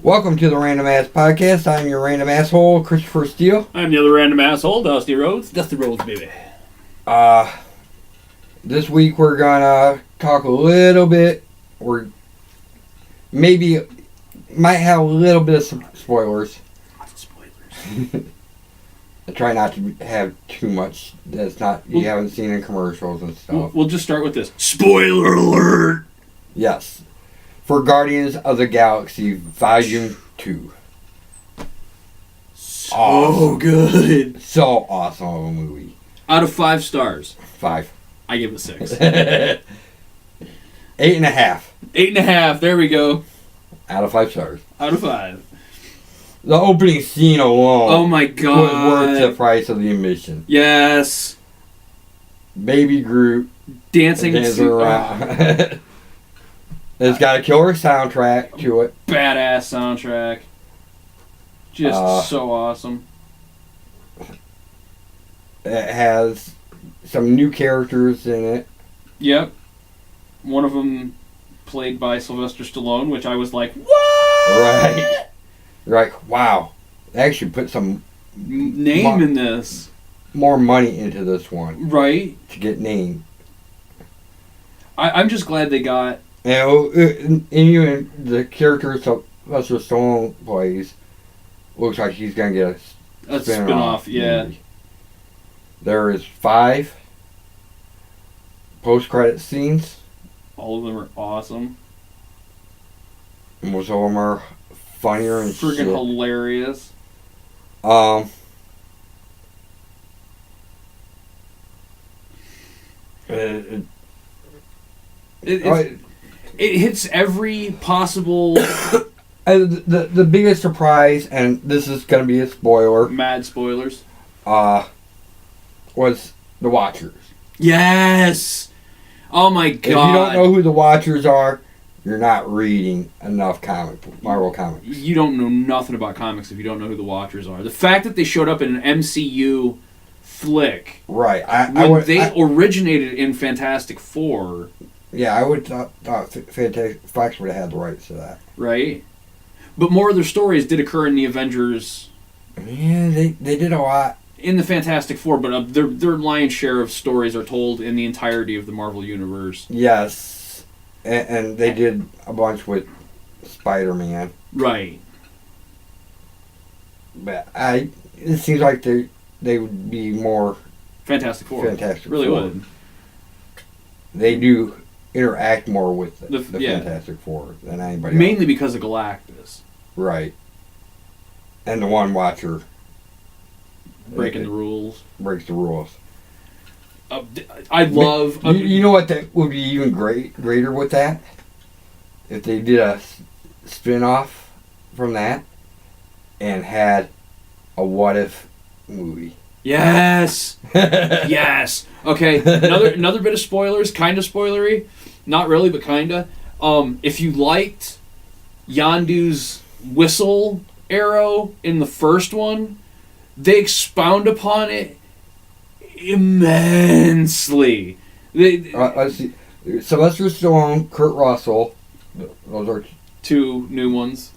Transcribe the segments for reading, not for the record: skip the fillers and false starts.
Welcome to the Random Ass Podcast. I'm your random asshole, Christopher Steele. I'm the other random asshole, Steele-Rhoads. Steele-Rhoads, baby. This week we're gonna talk a little bit. Maybe might have a little bit of some spoilers. Lots of spoilers. I try not to have too much that's not you haven't seen in commercials and stuff. We'll just start with this. Spoiler alert! Yes. For Guardians of the Galaxy Volume 2. So awesome. Good. So awesome of a movie. Out of 5 stars. 5. I give it 6. 8.5. 8.5. There we go. Out of 5 stars. Out of 5. The opening scene alone. Oh my god. Was worth the price of the admission. Yes. Baby Groot dancing around. It's got a killer soundtrack to it. Badass soundtrack. Just so awesome. It has some new characters in it. Yep. One of them played by Sylvester Stallone, which I was like, what? Right. You're like, wow. They actually put some name in this. More money into this one. Right. To get named. I'm just glad they got... And even the character Sylvester Stallone plays looks like he's going to get a spin-off, yeah. Movie. There is 5 post-credit scenes. All of them are awesome. Most of them are funnier and friggin' hilarious. It hits every possible... the biggest surprise, and this is going to be a spoiler. Mad spoilers. Was the Watchers. Yes! Oh my god. If you don't know who the Watchers are, you're not reading enough Marvel comics. You don't know nothing about comics if you don't know who the Watchers are. The fact that they showed up in an MCU flick. Right. They originated in Fantastic Four. Yeah, I would thought Fantastic Fox would have had the rights to that. Right. But more of their stories did occur in the Avengers. Yeah, they did a lot. In the Fantastic Four, but their lion's share of stories are told in the entirety of the Marvel Universe. Yes. And they did a bunch with Spider-Man. Right. But it seems like they would be more... Fantastic Four. Fantastic really Four. Would. They do interact more with the yeah. Fantastic Four than anybody Mainly else. because of Galactus. Right. And the one Watcher... Breaking the rules. Breaks the rules. I love... You know what that would be even greater with that? If they did a spin-off from that and had a what-if movie. Yes! Yes! Okay, another bit of spoilers, kind of spoilery. Not really, but kinda. If you liked Yondu's whistle arrow in the first one, they expound upon it immensely. Let's see. Sylvester Stallone, Kurt Russell. Those are 2 new ones.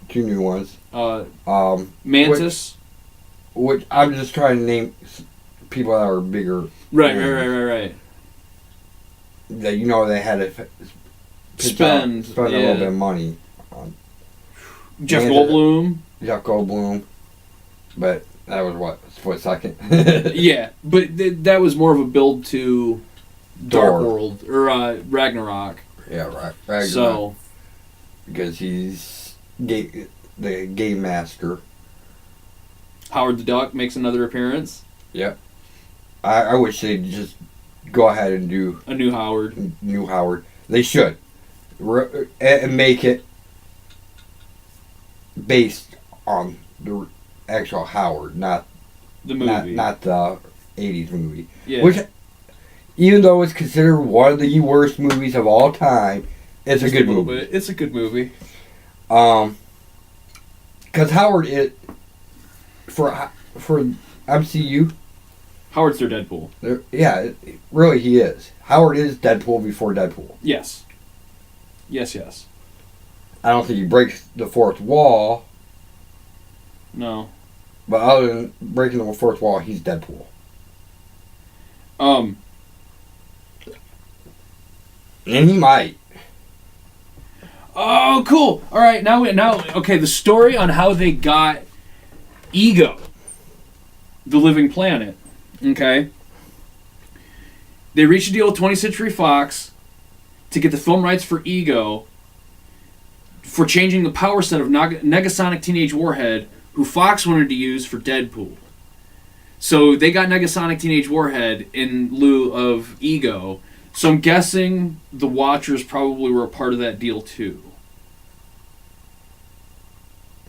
Two new ones. Mantis. Which I'm just trying to name people that are bigger. Right. That they had to spend a little bit of money on. Jeff Goldblum. But that was what, split second? Yeah, but that was more of a build to Dark World, or Ragnarok. Yeah, Ragnarok. So. Because he's the game master. Howard the Duck makes another appearance. Yep. I wish they'd just go ahead and do... a new Howard. They should. And make it based on the actual Howard, not the movie, not the 80s movie. Yeah. Which, even though it's considered one of the worst movies of all time, it's a good movie. It's a good movie. Because Howard is for MCU. Howard's their Deadpool. Really he is. Howard is Deadpool before Deadpool. Yes. I don't think he breaks the fourth wall. No. But other than breaking the fourth wall, he's Deadpool. And he might. Oh, cool. All right, now, okay, the story on how they got Ego, the living planet, okay? They reached a deal with 20th Century Fox to get the film rights for Ego for changing the power set of Negasonic Teenage Warhead, who Fox wanted to use for Deadpool. So they got Negasonic Teenage Warhead in lieu of Ego. So I'm guessing the Watchers probably were a part of that deal too.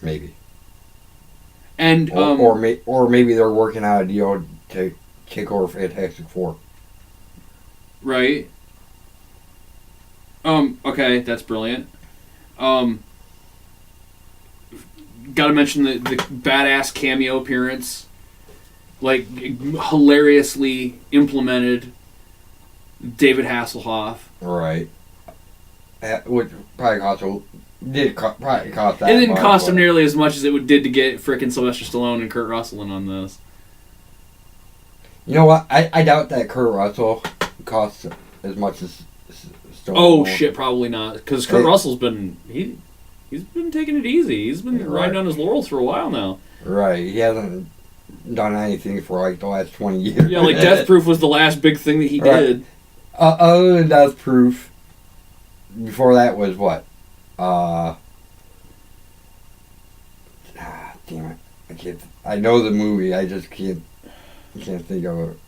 Maybe. And or maybe they're working out a deal to take over Fantastic Four. Right. Okay, that's brilliant. Gotta mention the badass cameo appearance. Like, hilariously implemented David Hasselhoff. Right. Which probably cost that. It didn't cost him nearly as much as it did to get frickin' Sylvester Stallone and Kurt Russell in on this. You know what? I doubt that Kurt Russell costs as much as Stallone. Oh shit, probably not. Because Kurt Russell's been he's been taking it easy. He's been riding on his laurels for a while now. Right. He hasn't done anything for like the last 20 years. Yeah, like Death Proof was the last big thing that he did. Other than Death Proof, before that was what? Damn it! I can't. I know the movie. I just can't think of it.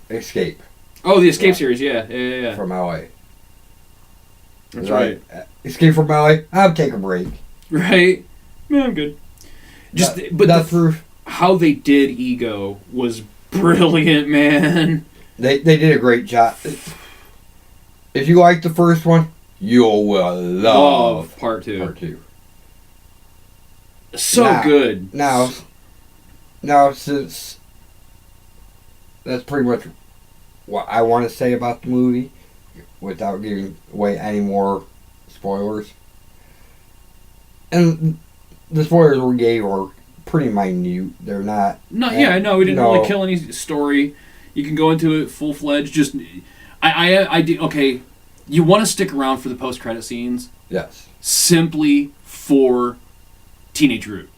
Escape. Oh, the Escape series. Yeah. From LA. That's right. Escape from LA. I'll take a break. Right. Yeah, I'm good. But Death Proof. How they did Ego was brilliant, man. They did a great job. If you like the first one, you will love Part 2. Part 2. So good. Now, since that's pretty much what I want to say about the movie, without giving away any more spoilers, and the spoilers we gave are pretty minute. They're not. No, yeah, no, we didn't really kill any story. You can go into it full fledged. Just, I did. Okay, you want to stick around for the post credit scenes? Yes. Simply for Teenage Root.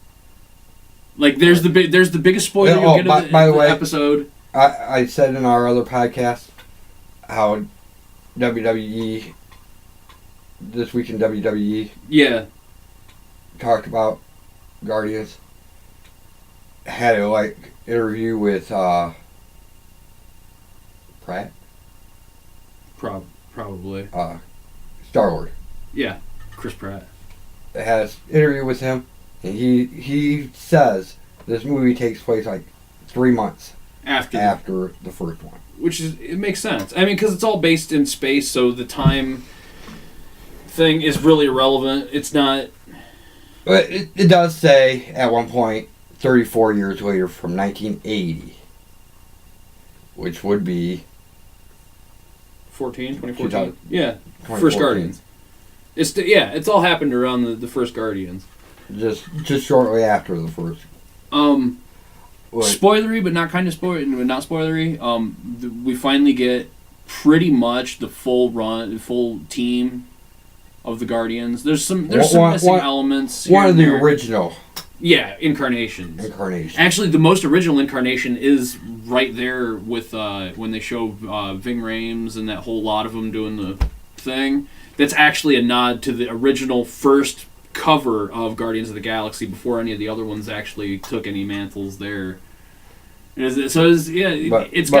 Like, there's the biggest spoiler you'll get in the episode. I said in our other podcast how WWE this week in WWE. Yeah. Talked about Guardians. Had a interview with Pratt. Probably. Star-Lord. Yeah, Chris Pratt. Had an interview with him, and he says this movie takes place 3 months after the first one. Which it makes sense. I mean, because it's all based in space, so the time thing is really irrelevant. It's not. But it does say at one point 34 years later from 1980, which would be 2014. Yeah, first Guardians. It's all happened around the first Guardians. Just shortly after the first. Spoilery, but not not spoilery. We finally get pretty much the full team of the Guardians. There's some missing elements. One of the original. Yeah, incarnations. Actually, the most original incarnation is right there with when they show Ving Rhames and that whole lot of them doing the thing. That's actually a nod to the original first cover of Guardians of the Galaxy before any of the other ones actually took any mantles there. But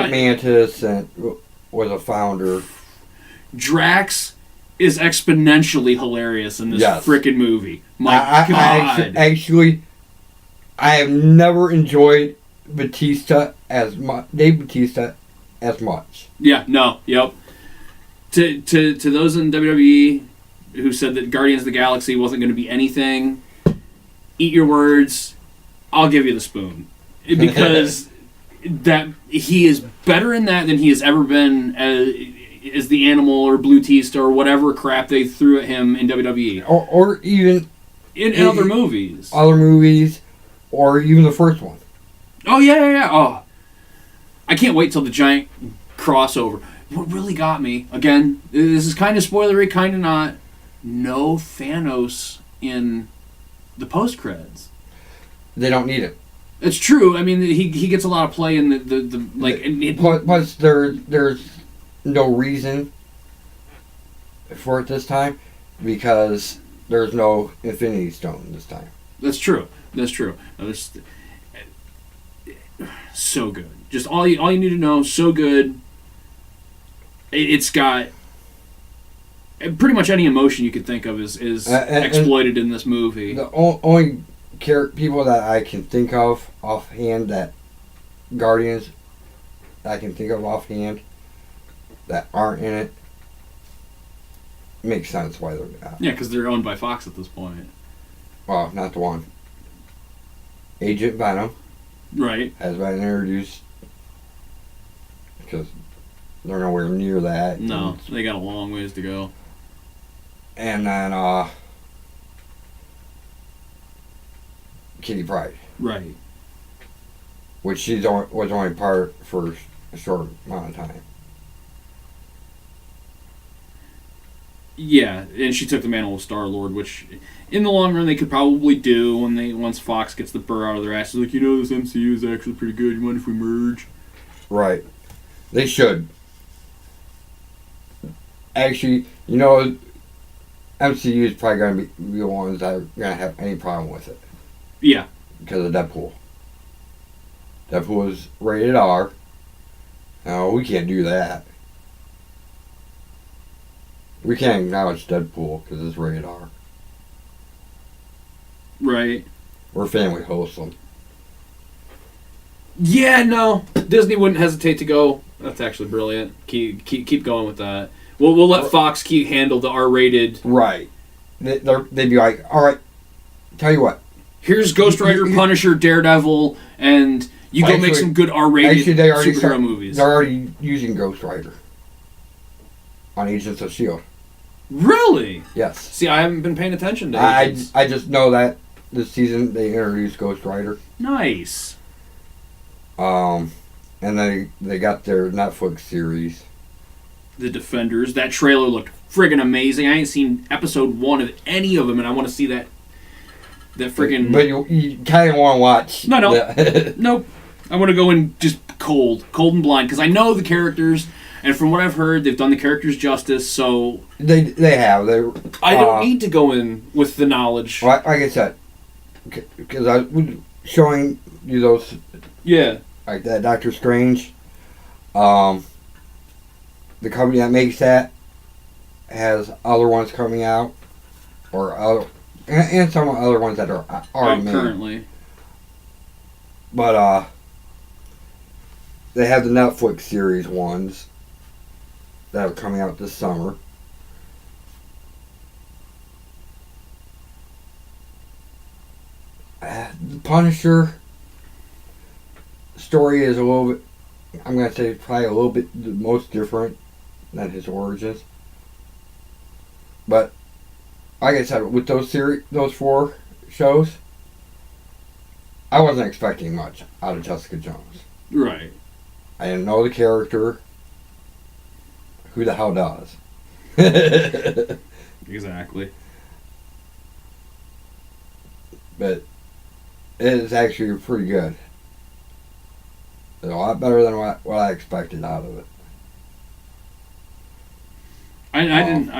Mantis was a founder. Drax is exponentially hilarious in this freaking movie. My God! I have never enjoyed Dave Bautista as much. Yeah. No. Yep. To those in WWE who said that Guardians of the Galaxy wasn't going to be anything, eat your words. I'll give you the spoon because that he is better in that than he has ever been. is the animal or Blue Tista or whatever crap they threw at him in WWE. Or even in other movies. Other movies, or even the first one. Oh, yeah. Oh, I can't wait till the giant crossover. What really got me, again, this is kind of spoilery, kind of not, no Thanos in the post-creds. They don't need it. It's true. I mean, he gets a lot of play in the like. Plus, there's no reason for it this time because there's no Infinity Stone this time. That's true. No, so good. Just all you need to know. So good. It's got pretty much any emotion you could think of is exploited in this movie. The only people that I can think of offhand that Guardians I can think of offhand that aren't in it makes sense why they're not. Yeah, because they're owned by Fox at this point. Well, not the one. Agent Venom. Right. Has been introduced because they're nowhere near that. No, they got a long ways to go. And then Kitty Pryde. Right. Which was only part for a short amount of time. Yeah, and she took the mantle of Star-Lord, which in the long run they could probably do once Fox gets the burr out of their asses. Like, this MCU is actually pretty good. You mind if we merge? Right. They should. Actually, MCU is probably going to be the ones that are going to have any problem with it. Yeah. Because of Deadpool. Deadpool is rated R. No, we can't do that. We can't acknowledge Deadpool because it's rated R. Right. We're family wholesome. Yeah, no. Disney wouldn't hesitate to go. That's actually brilliant. Keep going with that. We'll let Fox handle the R-rated. Right. They'd be like, all right, tell you what. Here's Ghost Rider, Punisher, Daredevil, and you go make some good R-rated superhero movies. They're already using Ghost Rider on Agents of S.H.I.E.L.D. Really? Yes. See, I haven't been paying attention to Agents. I just know that this season they introduced Ghost Rider. Nice. And then they got their Netflix series. The Defenders. That trailer looked friggin' amazing. I ain't seen episode 1 of any of them, and I want to see that friggin'... But you kind of want to watch... No. Nope. I want to go in just cold and blind, because I know the characters, and from what I've heard, they've done the characters justice, so... They have. I don't need to go in with the knowledge. Like I said, because I was showing you those... Yeah. Like that Doctor Strange. The company that makes that has other ones coming out, and some other ones that are already made. Currently. But they have the Netflix series ones that are coming out this summer. The Punisher story is a little bit, I'm going to say probably a little bit the most different than his origins. But like I said, with those 4 shows, I wasn't expecting much out of Jessica Jones. Right. I didn't know the character. Who the hell does? Exactly. But it is actually pretty good. It's a lot better than what I expected out of it. I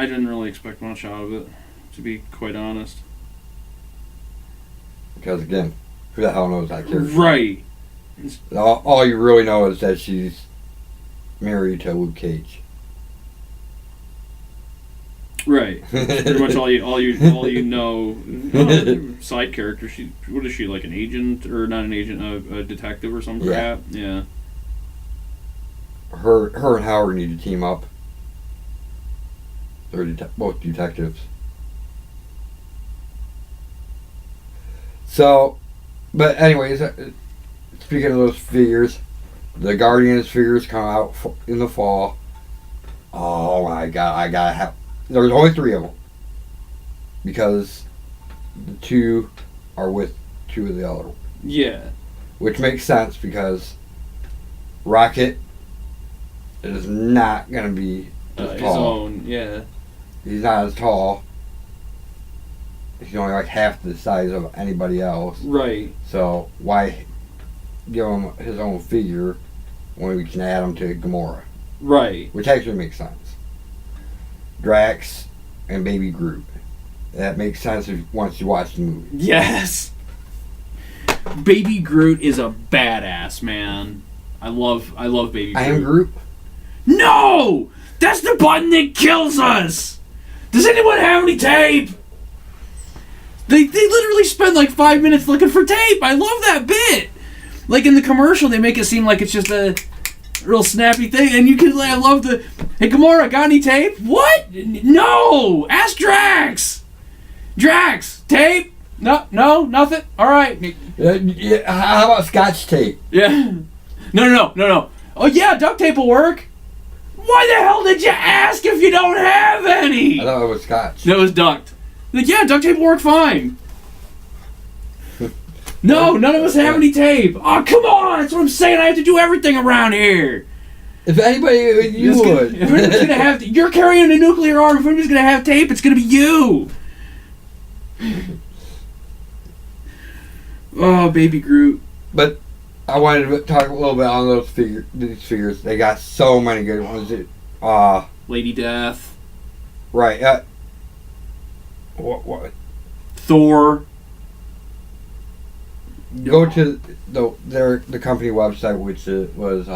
didn't really expect much out of it, to be quite honest. Because again, who the hell knows that character? Right. All you really know is that she's married to Luke Cage. Right. That's pretty much all you know. Side character. What is she, like an agent or not an agent? A detective or some crap? Yeah. Her and Howard need to team up. They're both detectives. So, but anyways, speaking of those figures, the Guardians figures come out in the fall. Oh my god, I gotta have. There's only 3 of them. Because the 2 are with 2 of the other. Yeah. Which makes sense because Rocket is not gonna be as His tall. own, yeah. He's not as tall. He's only like half the size of anybody else. Right. So why give him his own figure when we can add him to Gamora? Right. Which actually makes sense. Drax and Baby Groot. That makes sense once you watch the movie. Yes. Baby Groot is a badass, man. I love Baby Groot. I am Groot. No! That's the button that kills us! Does anyone have any tape? They literally spend like 5 minutes looking for tape. I love that bit. Like in the commercial, they make it seem like it's just a real snappy thing, and you can. I love the. Hey, Gamora, got any tape? What? No. Ask Drax. Drax, tape? No, nothing. All right. Yeah, how about Scotch tape? Yeah. No. Oh yeah, duct tape will work. Why the hell did you ask if you don't have any? I thought it was Scotch. No, it was duct. Like, yeah, duct tape will work fine. No, none of us have any tape. Oh, come on! That's what I'm saying. I have to do everything around here. If anybody, you would. If anybody's gonna have, you're carrying a nuclear arm. If anybody's gonna have tape, it's gonna be you. Oh, Baby Groot. But I wanted to talk a little bit on these figures. They got so many good ones. Lady Death. Right. What? Thor. Go to the company website, which was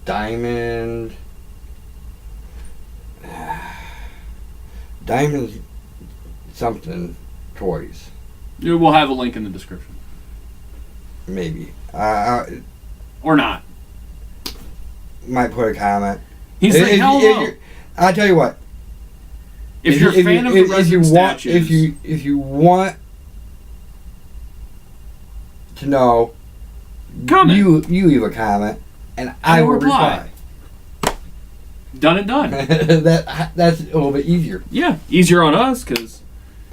Diamond something toys. We'll have a link in the description. Maybe. Or not. Might put a comment. He's like, hell no. I'll tell you what. If you're a fan of the resin statues. If you want to know, comment. You leave a comment, and I will reply. Done and done. That's a little bit easier. Yeah, easier on us because.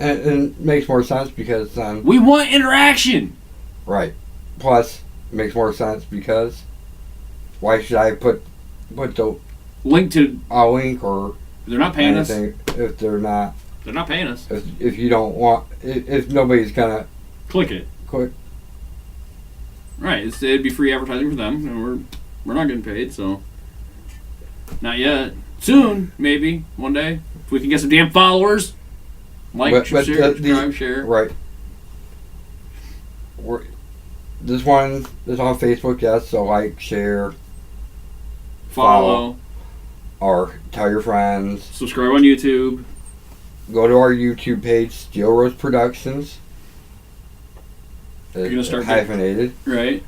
And it makes more sense because we want interaction. Right. Plus, it makes more sense because why should I put the link to a link or they're not paying us if they're not paying us. If you don't want if nobody's gonna click it. Right, it'd be free advertising for them, and we're not getting paid, so not yet. Soon, maybe one day, if we can get some damn followers. Like, share, subscribe, share. Right. This one is on Facebook, yes. So like, share, follow, or tell your friends. Subscribe on YouTube. Go to our YouTube page, Steele-Rhoads Productions. You're gonna start hyphenated, right?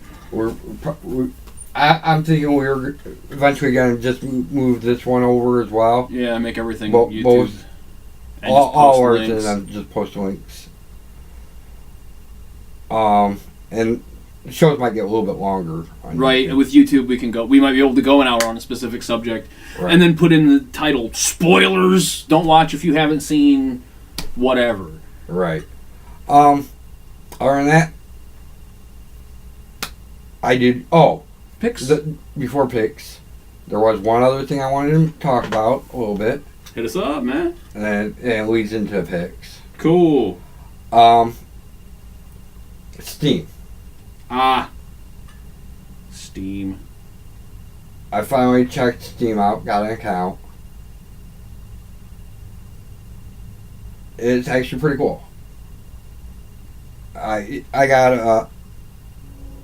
I'm thinking we're eventually gonna just move this one over as well. Yeah, make everything YouTube. Both. And all ours, and then just post links. And shows might get a little bit longer. Right, YouTube. With YouTube we might be able to go an hour on a specific subject, right. And then put in the title, spoilers, don't watch if you haven't seen whatever. Right. Other than that, I did, picks? Before picks, there was one other thing I wanted to talk about a little bit. Hit us up, man. And it leads into picks. Cool. Steam. Steam. I finally checked Steam out, got an account. It's actually pretty cool. I got a,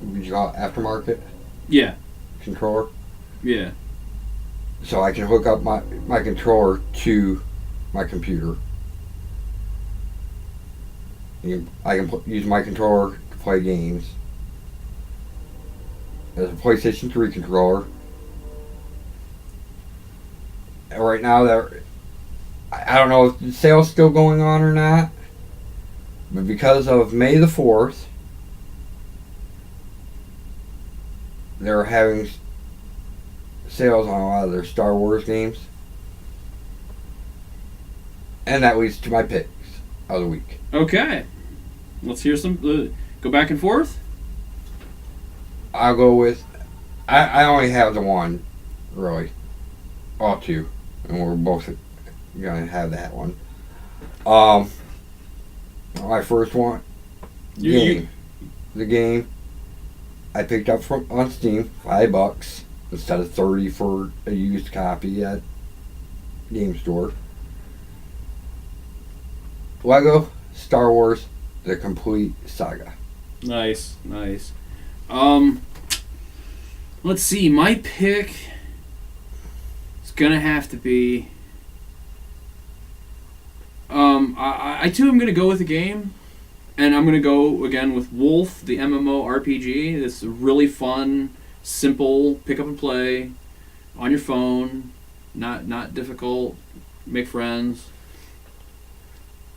what would you call it, aftermarket? Yeah. Controller. Yeah. So I can hook up my controller to my computer. I can use my controller to play games. There's a PlayStation 3 controller. And right now, I don't know if the sale's still going on or not, but because of May the 4th, they're having sales on a lot of their Star Wars games. And that leads to my picks of the week. Okay. Let's hear some. Go back and forth. I'll go with. I only have the one, really. All two. And we're both going to have that one. My first one. The game I picked up on Steam, $5 instead of $30 for a used copy at Game Store. Lego Star Wars: The Complete Saga. Nice. Let's see. My pick is gonna have to be. I too am gonna go with the game, and I'm gonna go again with Wolf, the MMORPG. It's really fun, simple, pick up and play, on your phone, not difficult. Make friends.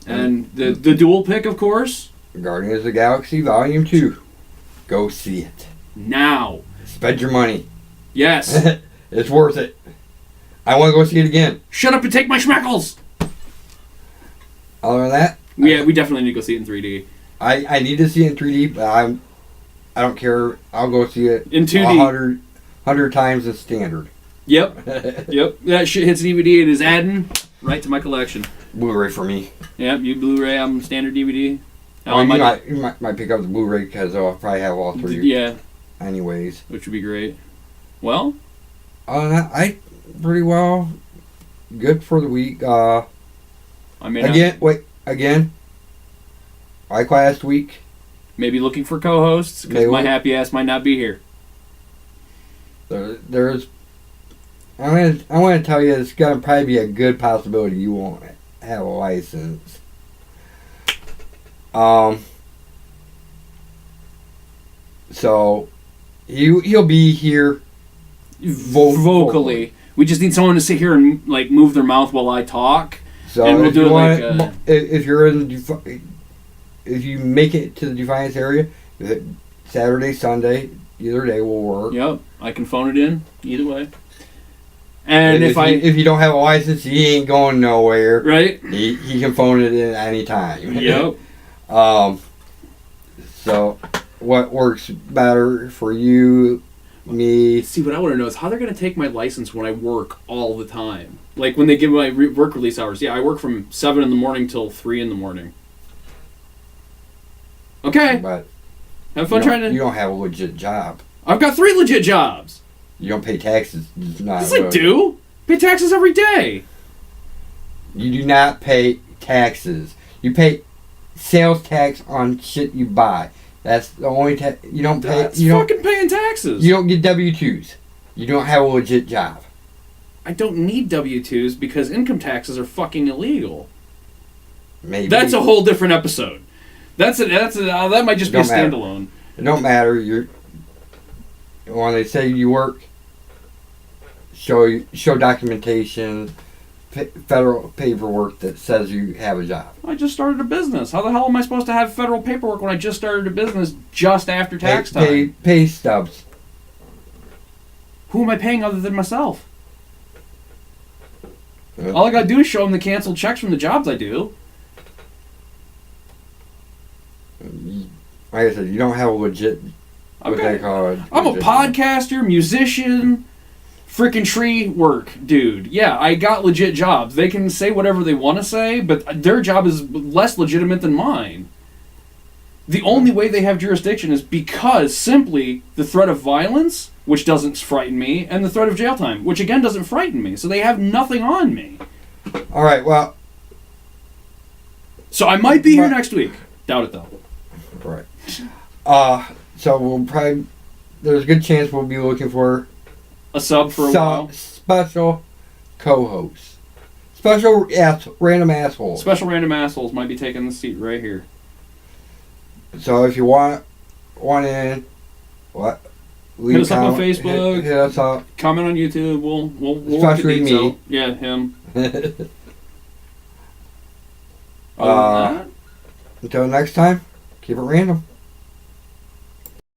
And the dual pick, of course. Guardians of the Galaxy Volume 2. Go see it. Now. Spend your money. Yes. It's worth it. I want to go see it again. Shut up and take my schmeckles! Other than that? Yeah, we definitely need to go see it in 3D. I need to see it in 3D, but I don't care. I'll go see it in 2D. 100 times the standard. Yep. That shit hits DVD. It is adding right to my collection. Blu-ray for me. Yep, you Blu-ray, I'm standard DVD. You might pick up the Blu-ray because I'll probably have all three. Yeah. Anyways. Which would be great. Well? Pretty well. Good for the week. Again. Like last week. Maybe looking for co-hosts because my happy ass might not be here. There's. I want to tell you, it's gonna probably be a good possibility you won't have a license. So he'll be here vocally. We just need someone to sit here and like move their mouth while I talk. So and we'll do it like if you're if you make it to the Defiance area, Saturday, Sunday, either day will work. Yep, I can phone it in either way. And if you don't have a license, he ain't going nowhere. Right. He can phone it in any time. Yep. So what works better for you, me? See, what I want to know is how they're going to take my license when I work all the time. Like when they give my work release hours. Yeah, I work from 7 in the morning till 3 in the morning. Okay. But have fun trying to. You don't have a legit job. I've got 3 legit jobs. You don't pay taxes. Yes, I do. Pay taxes every day. You do not pay taxes. You pay sales tax on shit you buy. That's the only you don't pay. That's fucking paying taxes. You don't get W-2s. You don't have a legit job. I don't need W-2s because income taxes are fucking illegal. Maybe. That's a whole different episode. That might just be a standalone. It don't matter. When they say you work, show documentation, federal paperwork that says you have a job. I just started a business. How the hell am I supposed to have federal paperwork when I just started a business just after tax time? Pay stubs. Who am I paying other than myself? All I gotta do is show them the canceled checks from the jobs I do. Like I said, you don't have a legit. Okay. What they call it. I'm a podcaster, musician, freaking tree work dude. Yeah, I got legit jobs. They can say whatever they want to say, but their job is less legitimate than mine. The only way they have jurisdiction is because simply the threat of violence, which doesn't frighten me, and the threat of jail time, which again doesn't frighten me. So they have nothing on me. All right, well. So I might be here next week. Doubt it though. Right. So we'll probably. There's a good chance we'll be looking for a sub for a while. Special co-hosts. Special random assholes. Special random assholes might be taking the seat right here. So if you want in, hit us up on Facebook. Hit us up. Comment on YouTube. We'll especially me. Out. Yeah, him. Until next time, keep it random.